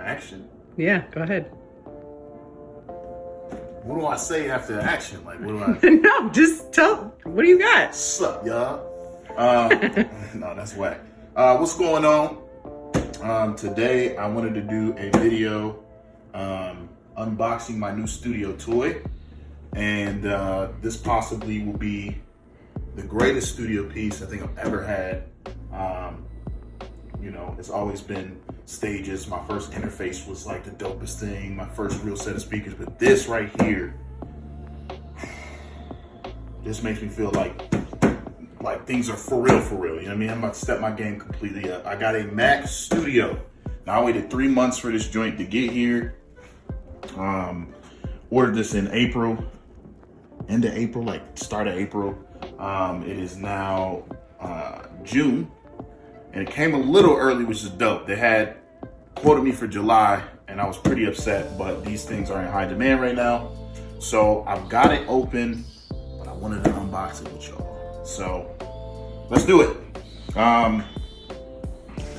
Action. Yeah, go ahead. What do I say after action? Like, what do I? No, just tell. What do you got? What's up, y'all? No, that's whack. What's going on? Today I wanted to do a video unboxing my new studio toy, and this possibly will be the greatest studio piece I think I've ever had. You know, it's always been Stages. My first interface was like the dopest thing, my first real set of speakers, but this right here, this makes me feel like things are for real, you know what I mean? I'm about to step my game completely up. I got a Mac Studio. Now I waited 3 months for this joint to get here. Ordered this in April, end of April, like start of April. It is now June, and it came a little early, which is dope. They had quoted me for July, and I was pretty upset, but these things are in high demand right now. So I've got it open, but I wanted to unbox it with y'all. So let's do it.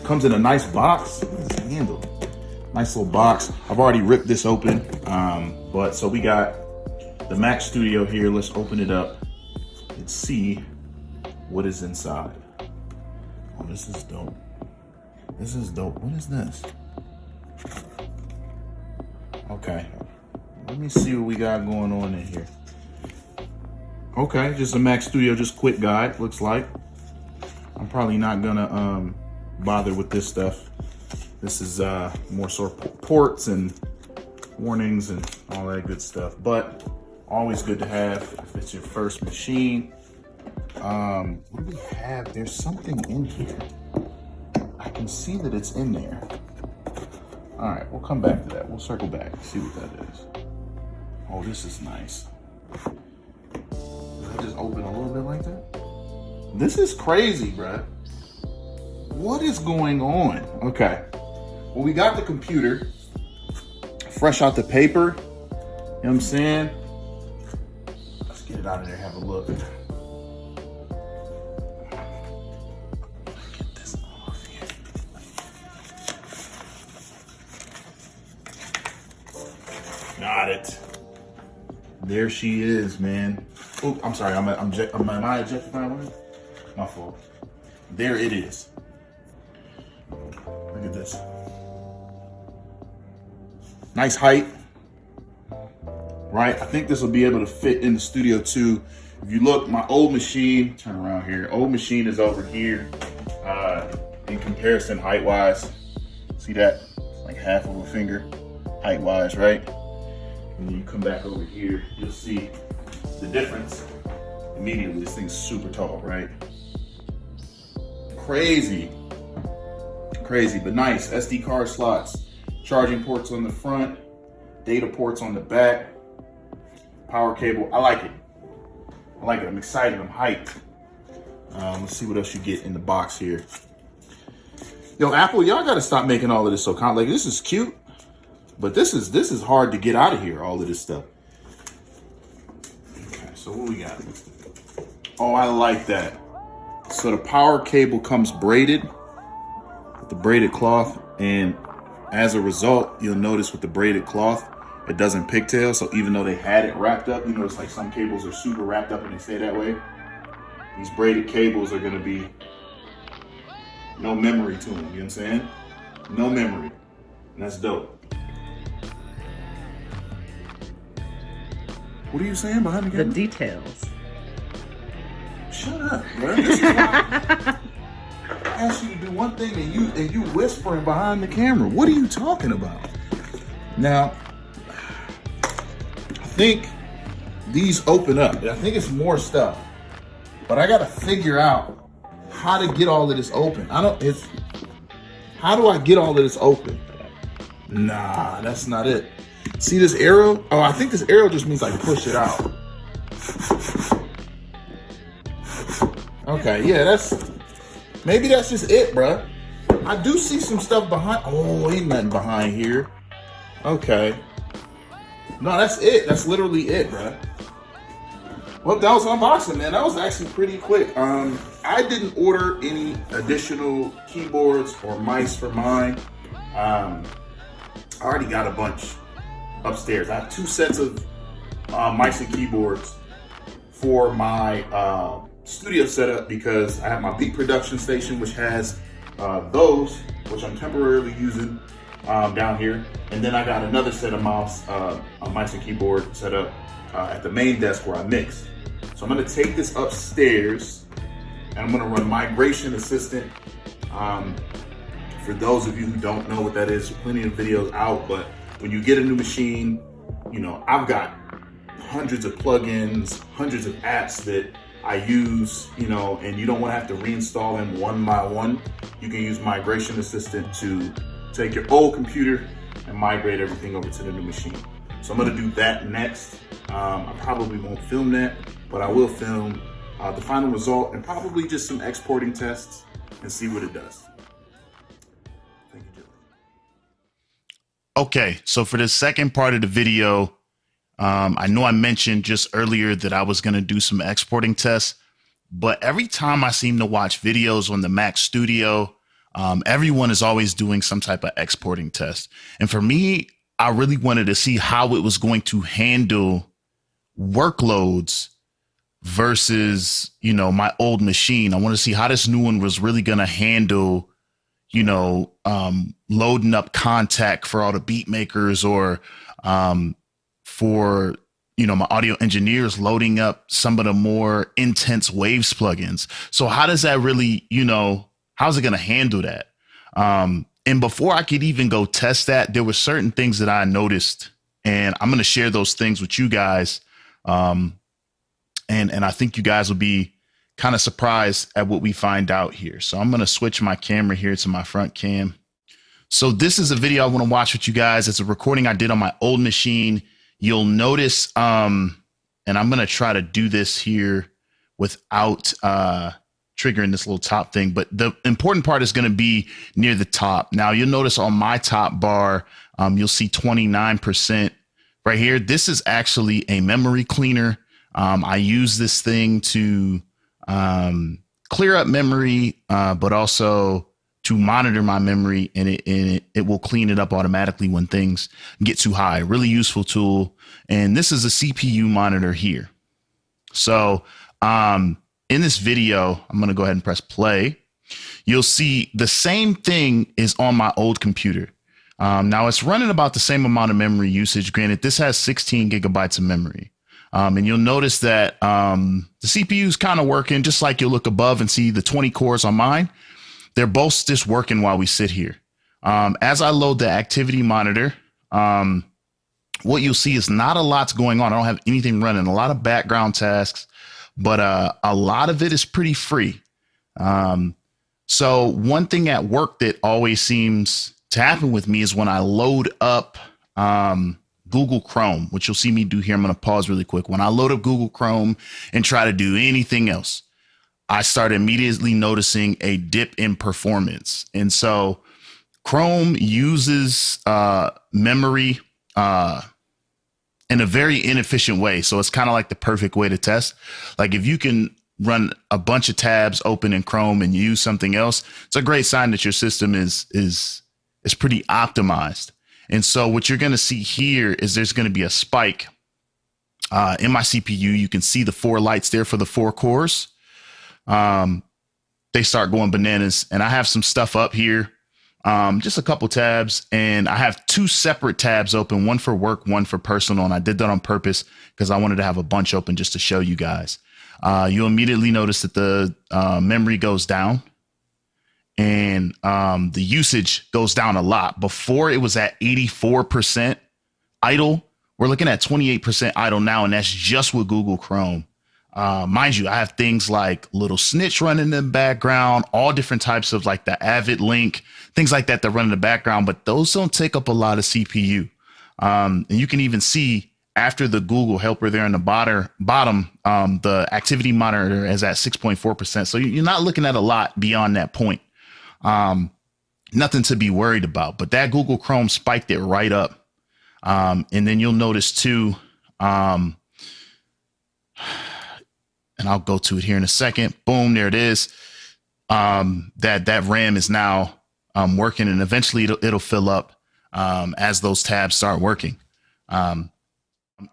Comes in a nice box. It's handled. Nice little box. I've already ripped this open, but so we got the Mac Studio here. Let's open it up and see what is inside. Oh, this is dope. This is dope. What is this? Okay, let me see what we got going on in here. Okay, just a Mac Studio, just quick guide, looks like. I'm probably not gonna bother with this stuff. This is more sort of ports and warnings and all that good stuff, but always good to have if it's your first machine. What do we have? There's something in here. I can see that it's in there. All right, we'll come back to that. We'll circle back and see what that is. Oh, this is nice. Did I just open a little bit like that? This is crazy, bruh. What is going on? Okay. Well, we got the computer fresh out the paper. You know what I'm saying? Let's get it out of there, have a look. Got it. There she is, man. Oh, I'm sorry. Am I objectifying women? My fault. There it is. Look at this. Nice height. Right? I think this will be able to fit in the studio too. If you look, my old machine, turn around here. Old machine is over here. In comparison, height-wise. See that? It's like half of a finger, height-wise, right? And then you come back over here, you'll see the difference immediately. This thing's super tall, right? Crazy, but nice. SD card slots, charging ports on the front, data ports on the back, power cable. I like it. I'm excited. I'm hyped. Let's see what else you get in the box here. Yo, Apple, y'all gotta stop making all of this so like this is cute. But this is hard to get out of here, all of this stuff. Okay, so what we got? Oh, I like that. So the power cable comes braided with the braided cloth, and as a result, you'll notice with the braided cloth, it doesn't pigtail. So even though they had it wrapped up, you notice like some cables are super wrapped up and they stay that way. These braided cables are gonna be no memory to them, you know what I'm saying? No memory, and that's dope. What are you saying behind the camera? The details. Shut up, bro. This is why I asked you to do one thing and you whispering behind the camera. What are you talking about? Now, I think these open up. I think it's more stuff, but I gotta figure out how to get all of this open. How do I get all of this open? Nah, that's not it. See this arrow? Oh, I think this arrow just means like push it out. Okay, yeah, maybe that's just it, bruh. I do see some stuff behind. Oh, ain't nothing behind here. Okay. No, that's it. That's literally it, bruh. Well, that was unboxing, man. That was actually pretty quick. I didn't order any additional keyboards or mice for mine. I already got a bunch upstairs. I have 2 sets of mice and keyboards for my studio setup because I have my beat production station, which has those, which I'm temporarily using down here. And then I got another set of mice and keyboard set up at the main desk where I mix. So I'm gonna take this upstairs and I'm gonna run Migration Assistant. For those of you who don't know what that is, plenty of videos out, but when you get a new machine, you know, I've got hundreds of plugins, hundreds of apps that I use, you know, and you don't want to have to reinstall them one by one. You can use Migration Assistant to take your old computer and migrate everything over to the new machine. So I'm gonna do that next. I probably won't film that, but I will film the final result and probably just some exporting tests and see what it does. Thank you, Joey. Okay, so for the second part of the video, I know I mentioned just earlier that I was going to do some exporting tests, but every time I seem to watch videos on the Mac Studio, everyone is always doing some type of exporting test. And for me, I really wanted to see how it was going to handle workloads versus, you know, my old machine. I want to see how this new one was really going to handle, you know, loading up Contact for all the beat makers, or for, you know, my audio engineers loading up some of the more intense Waves plugins. So how does that really, you know, how's it going to handle that? And before I could even go test that, there were certain things that I noticed, and I'm going to share those things with you guys. And I think you guys will be kind of surprised at what we find out here. So I'm going to switch my camera here to my front cam. So this is a video I want to watch with you guys. It's a recording I did on my old machine. You'll notice, and I'm going to try to do this here without triggering this little top thing, but the important part is going to be near the top. Now you'll notice on my top bar, you'll see 29% right here. This is actually a memory cleaner. I use this thing to clear up memory, but also to monitor my memory, and it will clean it up automatically when things get too high. Really useful tool. And this is a CPU monitor here. So in this video, I'm going to go ahead and press play. You'll see the same thing is on my old computer. Now it's running about the same amount of memory usage. Granted, this has 16 gigabytes of memory. And you'll notice that the CPU is kind of working, just like you'll look above and see the 20 cores on mine. They're both just working while we sit here. As I load the activity monitor, what you'll see is not a lot's going on. I don't have anything running, a lot of background tasks, but a lot of it is pretty free. So one thing at work that always seems to happen with me is when I load up Google Chrome, which you'll see me do here. I'm going to pause really quick. When I load up Google Chrome and try to do anything else, I start immediately noticing a dip in performance. And so Chrome uses memory in a very inefficient way. So it's kind of like the perfect way to test. Like if you can run a bunch of tabs open in Chrome and use something else, it's a great sign that your system is pretty optimized. And so what you're going to see here is there's going to be a spike in my CPU. You can see the 4 lights there for the 4 cores. They start going bananas, and I have some stuff up here, just a couple tabs, and I have 2 separate tabs open, one for work, one for personal. And I did that on purpose because I wanted to have a bunch open just to show you guys. You'll immediately notice that the memory goes down, and the usage goes down a lot. Before it was at 84% idle. We're looking at 28% idle now, and that's just with Google Chrome. Mind you, I have things like Little Snitch running in the background, all different types of like the Avid Link, things like that run in the background, but those don't take up a lot of CPU. And you can even see after the Google helper there in the bottom, the activity monitor is at 6.4%. So you're not looking at a lot beyond that point. Nothing to be worried about, but that Google Chrome spiked it right up. And then you'll notice too, and I'll go to it here in a second. Boom, there it is. That RAM is now working, and eventually it'll fill up. as those tabs start working.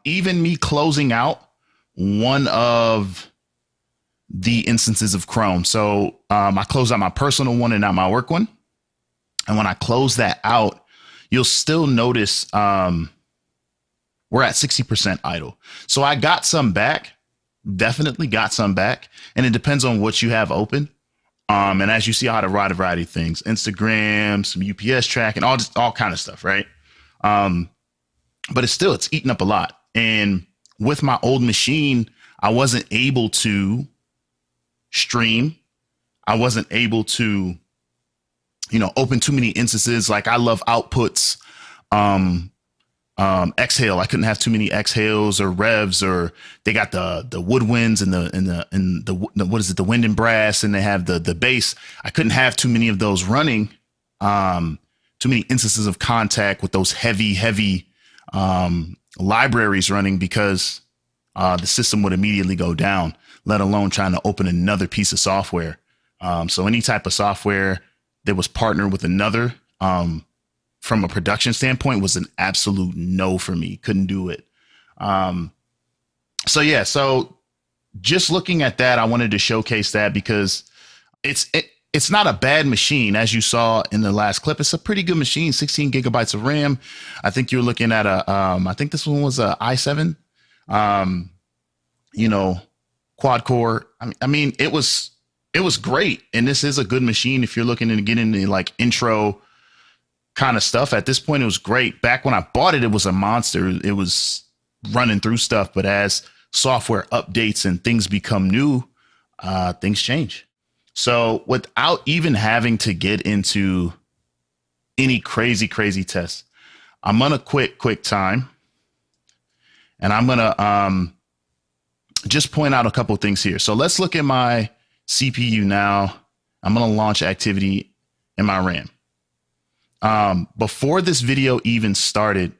Even me closing out one of the instances of Chrome. So I closed out my personal one and not my work one. And when I close that out, you'll still notice we're at 60% idle. So I got some back, definitely got some back. And it depends on what you have open. And as you see, I had a variety of things, Instagram, some UPS tracking, all kind of stuff, right? But it's eating up a lot. And with my old machine, I wasn't able to stream. I wasn't able to, open too many instances. Like I love outputs, exhale. I couldn't have too many exhales or revs, or they got the woodwinds and the what is it? The wind and brass, and they have the bass. I couldn't have too many of those running. Too many instances of contact with those heavy libraries running, because the system would immediately go down, let alone trying to open another piece of software. So any type of software that was partnered with another, from a production standpoint, was an absolute no for me. Couldn't do it. So just looking at that, I wanted to showcase that because it's not a bad machine. As you saw in the last clip, it's a pretty good machine, 16 gigabytes of RAM. I think you're looking at I think this one was a i7, quad core. I mean, it was great. And this is a good machine if you're looking to get into like intro kind of stuff. At this point, it was great. Back when I bought it, it was a monster. It was running through stuff. But as software updates and things become new, things change. So without even having to get into any crazy tests, I'm going to quit QuickTime. And I'm going to just point out a couple of things here. So let's look at my CPU now. I'm going to launch activity in my RAM. Before this video even started,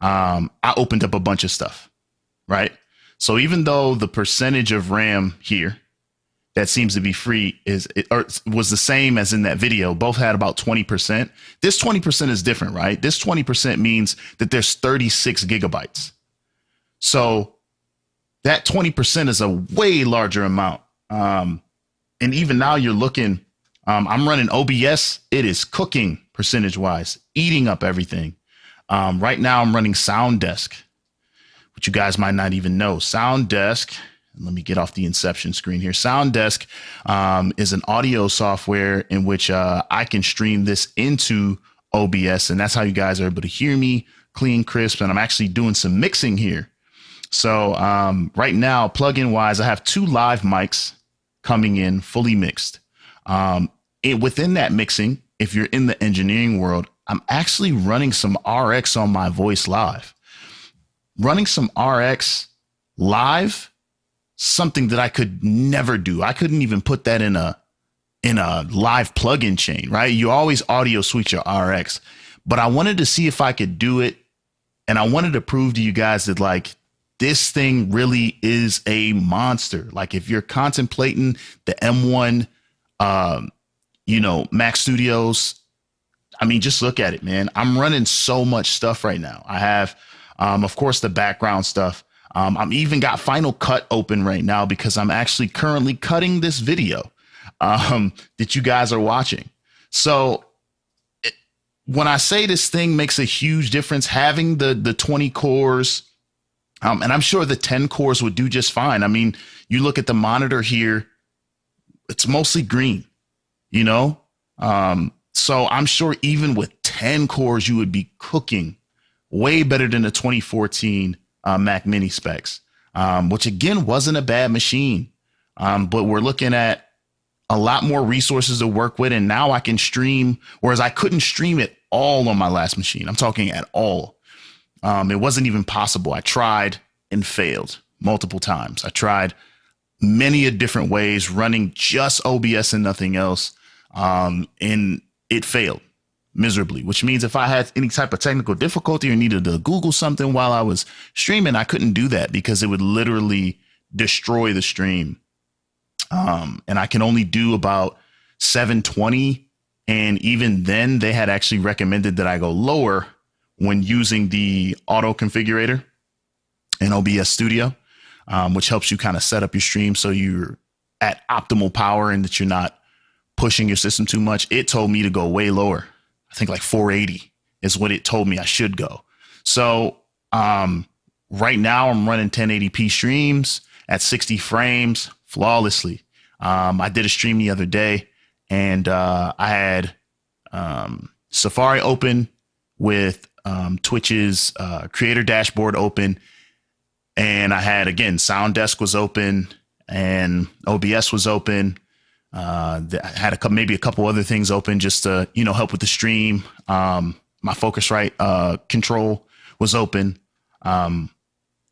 I opened up a bunch of stuff, right? So even though the percentage of RAM here that seems to be free was the same as in that video, both had about 20%. This 20% is different, right? This 20% means that there's 36 gigabytes. So that 20% is a way larger amount. And even now you're looking, I'm running OBS. It is cooking percentage wise, eating up everything. Right now I'm running SoundDesk, which you guys might not even know. SoundDesk, let me get off the Inception screen here. SoundDesk is an audio software in which I can stream this into OBS, and that's how you guys are able to hear me clean, crisp, and I'm actually doing some mixing here. So right now, plugin wise, I have 2 live mics coming in fully mixed. Within that mixing, if you're in the engineering world, I'm actually running some RX on my voice live. Running some RX live, something that I could never do. I couldn't even put that in a live plugin chain, right? You always audio switch your RX, but I wanted to see if I could do it. And I wanted to prove to you guys that like this thing really is a monster. Like if you're contemplating the M1, Mac Studios, I mean, just look at it, man. I'm running so much stuff right now. I have, of course, the background stuff. I'm even got Final Cut open right now because I'm actually currently cutting this video that you guys are watching. So when I say this thing makes a huge difference, having the 20 cores, and I'm sure the 10 cores would do just fine. I mean, you look at the monitor here, it's mostly green, so I'm sure even with 10 cores, you would be cooking way better than the 2014 Mac Mini specs, which again wasn't a bad machine. But we're looking at a lot more resources to work with. And now I can stream, whereas I couldn't stream it all on my last machine. I'm talking at all. It wasn't even possible. I tried and failed multiple times. I tried many different ways running just OBS and nothing else. And it failed miserably, which means if I had any type of technical difficulty or needed to Google something while I was streaming, I couldn't do that because it would literally destroy the stream. And I can only do about 720. And even then they had actually recommended that I go lower when using the auto configurator in OBS Studio, which helps you kind of set up your stream so you're at optimal power and that you're not pushing your system too much. It told me to go way lower. I think like 480 is what it told me I should go. So right now I'm running 1080p streams at 60 frames flawlessly. I did a stream the other day and I had Safari open with Twitch's creator dashboard open. And I had, again, SoundDesk was open and OBS was open. I had maybe a couple other things open just to, help with the stream. My Focusrite control was open.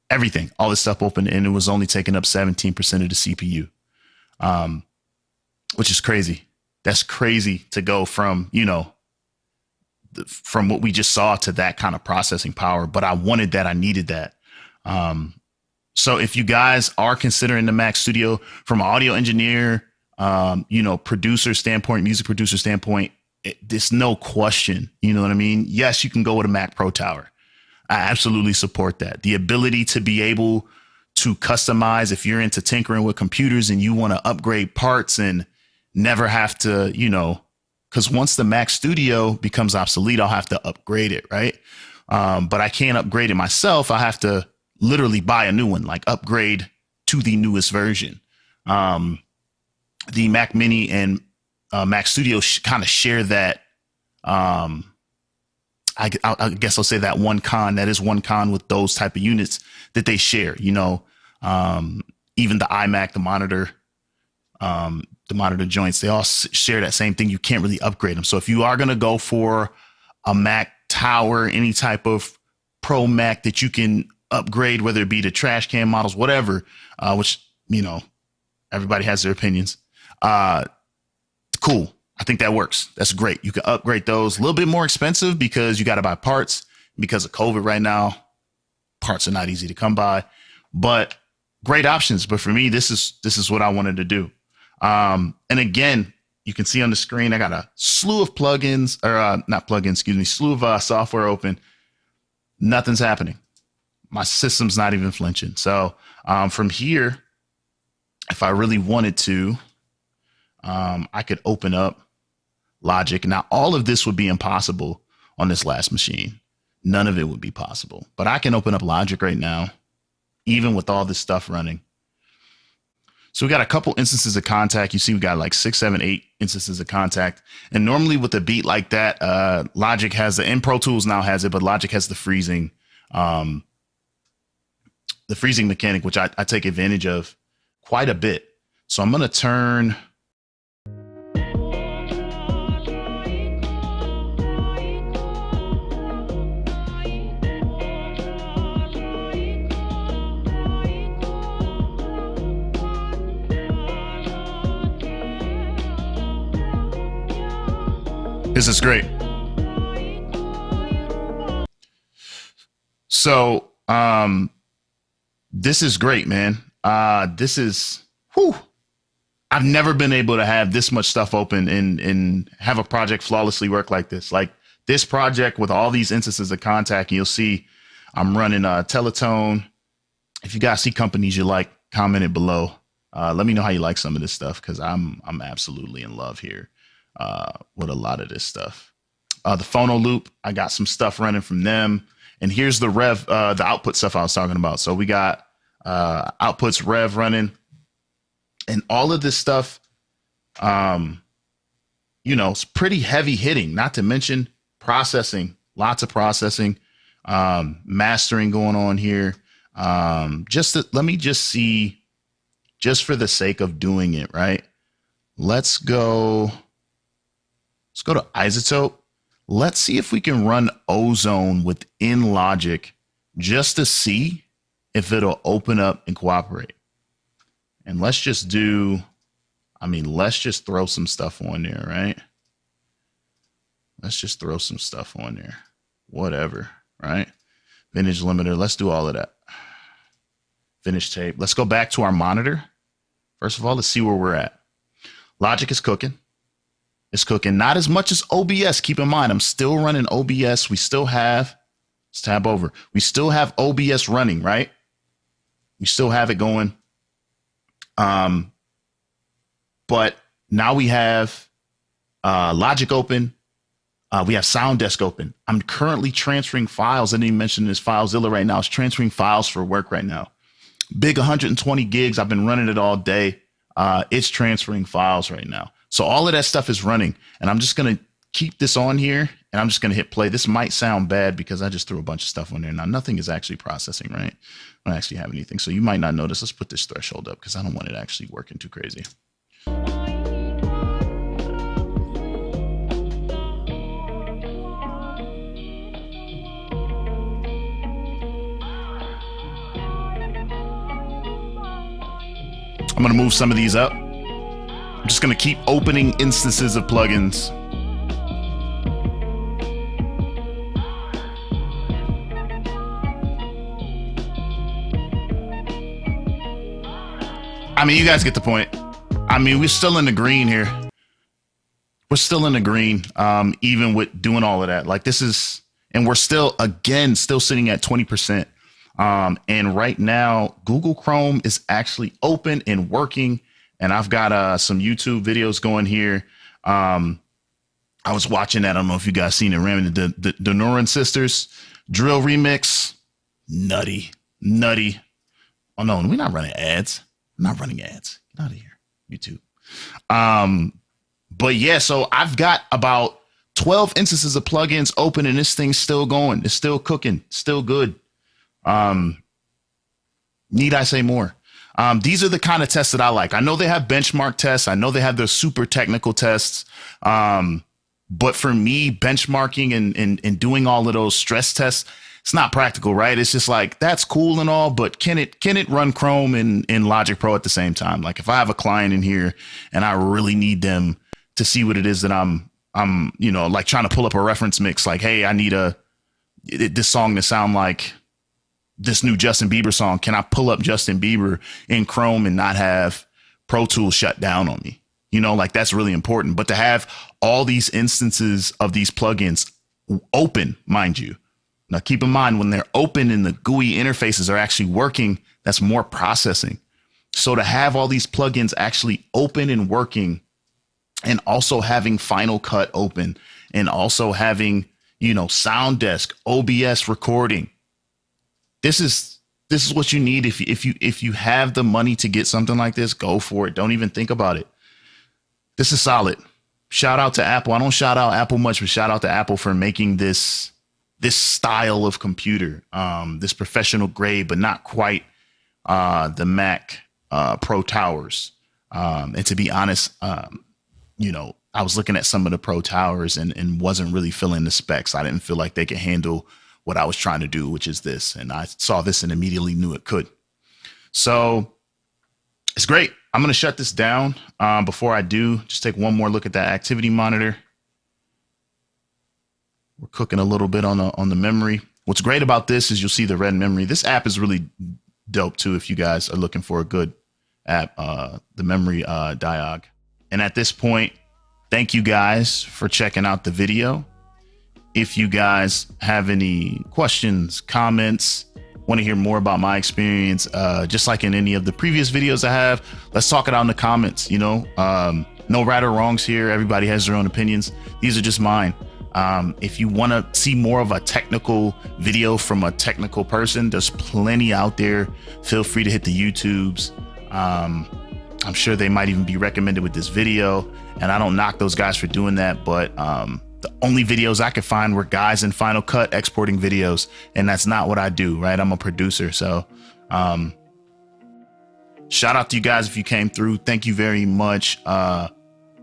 Everything, all this stuff open, and it was only taking up 17% of the CPU, which is crazy. That's crazy to go from, from what we just saw to that kind of processing power. But I wanted that. I needed that. So if you guys are considering the Mac Studio from an audio engineer, producer standpoint, music producer standpoint, there's no question. You know what I mean? Yes, you can go with a Mac Pro Tower. I absolutely support that. The ability to be able to customize if you're into tinkering with computers and you want to upgrade parts and never have to, because once the Mac Studio becomes obsolete, I'll have to upgrade it, right? But I can't upgrade it myself. I have to literally buy a new one, like upgrade to the newest version. The Mac Mini and Mac Studio kind of share that. I guess I'll say that one con. That is one con with those type of units that they share. Even the iMac, the monitor joints, they all share that same thing. You can't really upgrade them. So if you are going to go for a Mac Tower, any type of Pro Mac that you can upgrade, whether it be the trash can models, whatever, which, everybody has their opinions. Cool. I think that works. That's great. You can upgrade those. A little bit more expensive because you got to buy parts. Because of COVID right now, parts are not easy to come by, but great options. But for me, this is what I wanted to do. And again, you can see on the screen, I got a slew of plugins slew of software open. Nothing's happening. My system's not even flinching. So from here, if I really wanted to, I could open up Logic. Now, all of this would be impossible on this last machine. None of it would be possible. But I can open up Logic right now, even with all this stuff running. So we got a couple instances of Kontakt. You see we got like 6, 7, 8 instances of Kontakt. And normally with a beat like that, Logic has and Pro Tools now has it, but Logic has the freezing mechanic, which I take advantage of quite a bit. So I'm going to turn... This is great. So, this is great, man. This is, I've never been able to have this much stuff open and have a project flawlessly work like this. Like this project with all these instances of Kontakt, you'll see I'm running Teletone. If you guys see companies you like, comment it below. Let me know how you like some of this stuff, because I'm absolutely in love here with a lot of this stuff. The Phono Loop, I got some stuff running from them. And here's the the output stuff I was talking about. So we got outputs Rev running, and all of this stuff, it's pretty heavy hitting, not to mention processing, lots of processing, mastering going on here. Let me just see, just for the sake of doing it, right? Let's go to Isotope. Let's see if we can run Ozone within Logic just to see if it'll open up and cooperate. And let's just throw some stuff on there, right? Let's just throw some stuff on there. Whatever, right? Vintage limiter. Let's do all of that. Vintage tape. Let's go back to our monitor. First of all, let's see where we're at. Logic is cooking. It's cooking. Not as much as OBS. Keep in mind, I'm still running OBS. We still have Let's tab over. We still have OBS running, right? We still have it going. But now we have Logic open. We have SoundDesk open. I'm currently transferring files. I didn't even mention this FileZilla right now. It's transferring files for work right now. Big 120 gigs. I've been running it all day. It's transferring files right now. So all of that stuff is running, and I'm just going to keep this on here, and I'm just going to hit play. This might sound bad because I just threw a bunch of stuff on there. Now, nothing is actually processing, right? I don't actually have anything. So you might not notice. Let's put this threshold up because I don't want it actually working too crazy. I'm going to move some of these up. I'm just going to keep opening instances of plugins. I mean, you guys get the point. I mean, we're still in the green here. We're still in the green, even with doing all of that. Like this is, and we're still, again, still sitting at 20%. And right now, Google Chrome is actually open and working. And I've got some YouTube videos going here. I was watching that. I don't know if you guys seen it. The Noran Sisters drill remix. Nutty. Oh, no, we're not running ads. I'm not running ads. Get out of here, YouTube. But yeah, so I've got about 12 instances of plugins open, and this thing's still going. It's still cooking. Still good. Need I say more? These are the kind of tests that I like. I know they have benchmark tests. I know they have the super technical tests. But for me, benchmarking and doing all of those stress tests, it's not practical, right? It's just like, that's cool and all, but can it run Chrome in Logic Pro at the same time? Like if I have a client in here and I really need them to see what it is that I'm, like trying to pull up a reference mix, like, hey, I need this song to sound like this new Justin Bieber song. Can I pull up Justin Bieber in Chrome and not have Pro Tools shut down on me? Like that's really important. But to have all these instances of these plugins open, mind you. Now, keep in mind when they're open and the GUI interfaces are actually working, that's more processing. So to have all these plugins actually open and working, and also having Final Cut open, and also having, SoundDesk, OBS recording, this is what you need. If you have the money to get something like this, go for it. Don't even think about it. This is solid. Shout out to Apple. I don't shout out Apple much, but shout out to Apple for making this style of computer, this professional grade, but not quite the Mac Pro Towers. And to be honest, I was looking at some of the Pro Towers and wasn't really feeling the specs. I didn't feel like they could handle what I was trying to do, which is this. And I saw this and immediately knew it could. So it's great. I'm going to shut this down. Before I do, just take one more look at that activity monitor. We're cooking a little bit on the memory. What's great about this is you'll see the red memory. This app is really dope too if you guys are looking for a good app, the memory diag. And at this point, thank you guys for checking out the video. If you guys have any questions, comments, want to hear more about my experience, just like in any of the previous videos I have, let's talk it out in the comments. No right or wrongs here. Everybody has their own opinions. These are just mine. If you want to see more of a technical video from a technical person, there's plenty out there. Feel free to hit the YouTubes. I'm sure they might even be recommended with this video, and I don't knock those guys for doing that, but the only videos I could find were guys in Final Cut exporting videos, and that's not what I do, right? I'm a producer. So shout out to you guys if you came through. Thank you very much.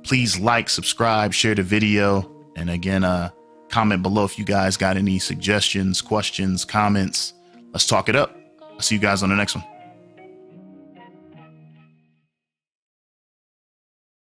Please like, subscribe, share the video. And again, comment below if you guys got any suggestions, questions, comments. Let's talk it up. I'll see you guys on the next one.